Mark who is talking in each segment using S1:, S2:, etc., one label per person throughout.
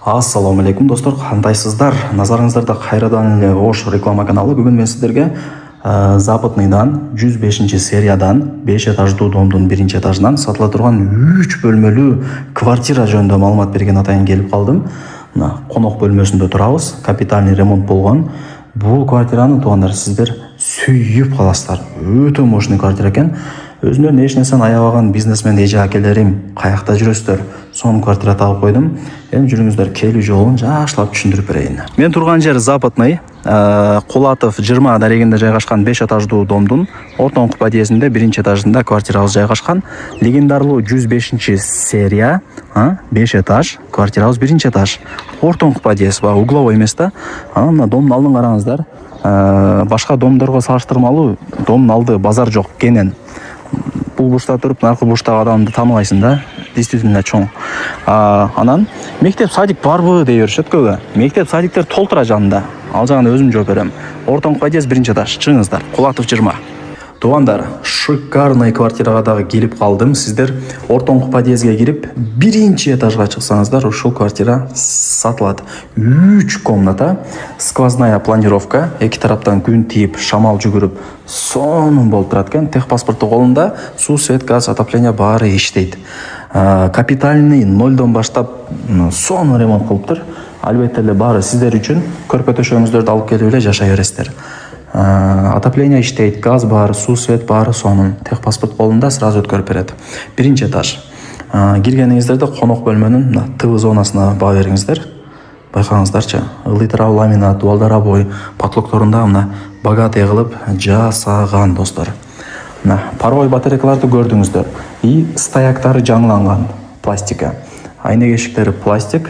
S1: Ассаламу алейкум достор, кандайсыздар? Назарыңыздарда кайрадан эле Ош реклама каналы. Бүгүн мен сиздерге Западныйдан 105 сериядан 5 этаждуу домдун 1 этажынан сатыла турган 3 бөлмөлүү квартира жөнүндө маалымат берген атайын келип калдым. Мына конок бөлмөсүндө турабыз. Капитальный ремонт болгон. Бул квартираны туугандар сиздер сүйүп каласыздар. Өтө мощный квартира экен. Өзүнөн эч нерсени аябаган бизнесмен эже акелерим каякта жүрөсүздөр? Сонун квартира таап койдум. Эми жүрүңүздөр, келүү жолун жакшылап түшүндүрүп берейин. Мен турган жер Западный, Кулатов 20 дарегинде жайгашкан 5 этаждуу домдун ортоңку подъездинде 1 этажында квартирабыз жайгашкан. Легендарлуу 105 серия, 5 этаж, квартирабыз 1 этаж. Ортоңку подъезд, угловой эмес да. Мына домдун алдын караңыздар. Башка домдорго салыштырмалуу домдун алды базар жок, кенен. Бул бурчта туруп, наркы бурчтагы адамды тааныбайсың да. Действительно чоң. Анан мектеп садик барбы дей беришет көбү. Мектеп садиктер толтура жанында. Ал жагына өзүм жооп берем. Ортоңку подъезд 1 этаж. Чыгыңыздар. Кулатов 20. Туугандар, шикарный квартирага дагы келип калдым. Сиздер ортоңку подъездге кирип 1 этажга чыксаңыздар, ушул квартира сатылат. 3 комната, сквозная планировка, эки тараптан күн тийип, шамал жүгүрүп, сонун болуп турат экен. Техпаспорту колунда, суу, свет, газ, отопление баары иштейт. Капитальный 0дон баштап сонун ремонт кылыптыр. Албетте эле баары сиздер үчүн. Көрпө төшөгүңүздөрдү алып келип эле жашай бересиздер. Отопление иштейт, газ баары, суу, свет баары сонун. Техпаспорт колунда сразу өткөрүп берет. 1 этаж. Киргениңиздерде конок бөлмөнүн ТВ зонасына баа бериңиздер. Байкаңыздарчы, ылдый ламинат, дуалдар обой, потолокторунда мына богатый кылып жасаган достор. Мына паровой батарейкаларды көрдүңүздөр. И стояктары жаңыланган пластика. Айна кешиктери пластик.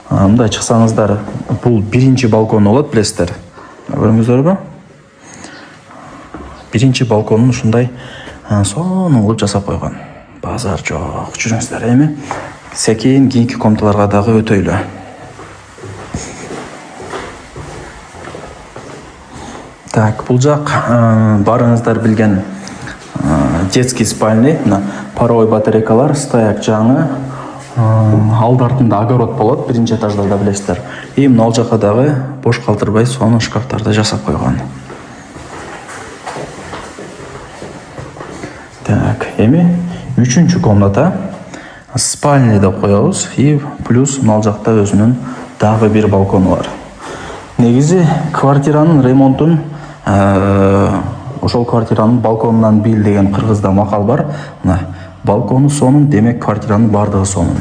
S1: Мындай чыксаңыздар, бул 1 балкон болот, билесиздер. Көрдүңүздөрбү? 1 балконун ушундай сонун кылып жасап койгон. Базар жок. Жүрүңүздөр эми. Секин кийинки комнаталарга дагы өтөйлү. Так, бул жак барыңыздар билген детский спальный, паровой батарейкалар, стояк жаңы, алды артында огород болот, 1 этаждарда билесиздер. И мына ал жака дагы бош калтырбай сонун шкафтарды жасап койгон. Так, эми 3 комната спальный деп коебуз. И плюс мына ал жакта өзүнүн дагы бир балкону бар. Негизи квартиранын ремонтун ошол квартиранын балконунан бил деген кыргызда макал бар. Мына балкону сонун, демек квартиранын бардыгы сонун.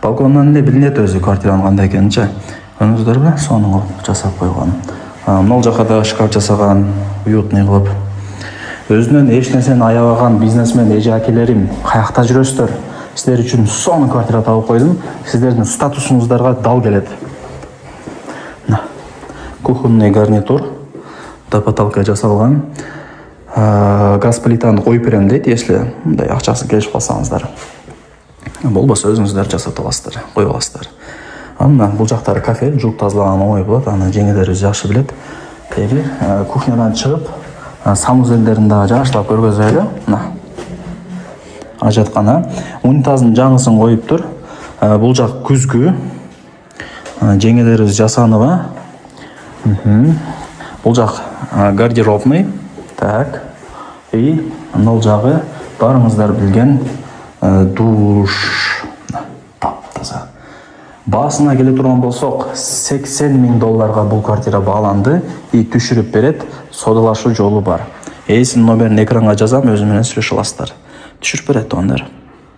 S1: Балконунан эле билинет өзү квартиранын кандай экенинчи. Көрдүңүздөрбү? Сонун кылып жасап койгон. Мына ал жака да шкаф жасаган, уютный кылып. Өзүнөн эч нерсени аябаган бизнесмен эже акелерим каякта жүрөсүздөр? Сиздер үчүн сонун квартира таап койдум. Сиздердин статусуңуздарга дал келет. Кухонный гарнитур, до потолка жасалган. Газ плитаны коюп берем дейт, если мындай акчасы келишип калсаңыздар. Болбосо өзүңүздөр жасап аласыздар, коюп аласыздар. Мына бул жактары кафе, жууп тазалаган оңой болот, аны жеңелерибиз жакшы билет. Эми кухнядан чыгып, санузелдерин дагы жакшылап көргөзөлү. Мына ажаткана, унитаздын жаңысын коюп тур. Бул жак күзгү. Жеңелерибиз жасаныба. Бул жак гардеробный. Так. И мына жагы барыңыздар билген душ. Таптаза. Баасына келе турган болсок, $80 000 бул квартира бааланды и түшүрүп берет. Содалашуу жолу бар. Эсин номерин экранга жазам, өзү менен сүйлөшө аласыздар. Түшүрүп берет туугандар.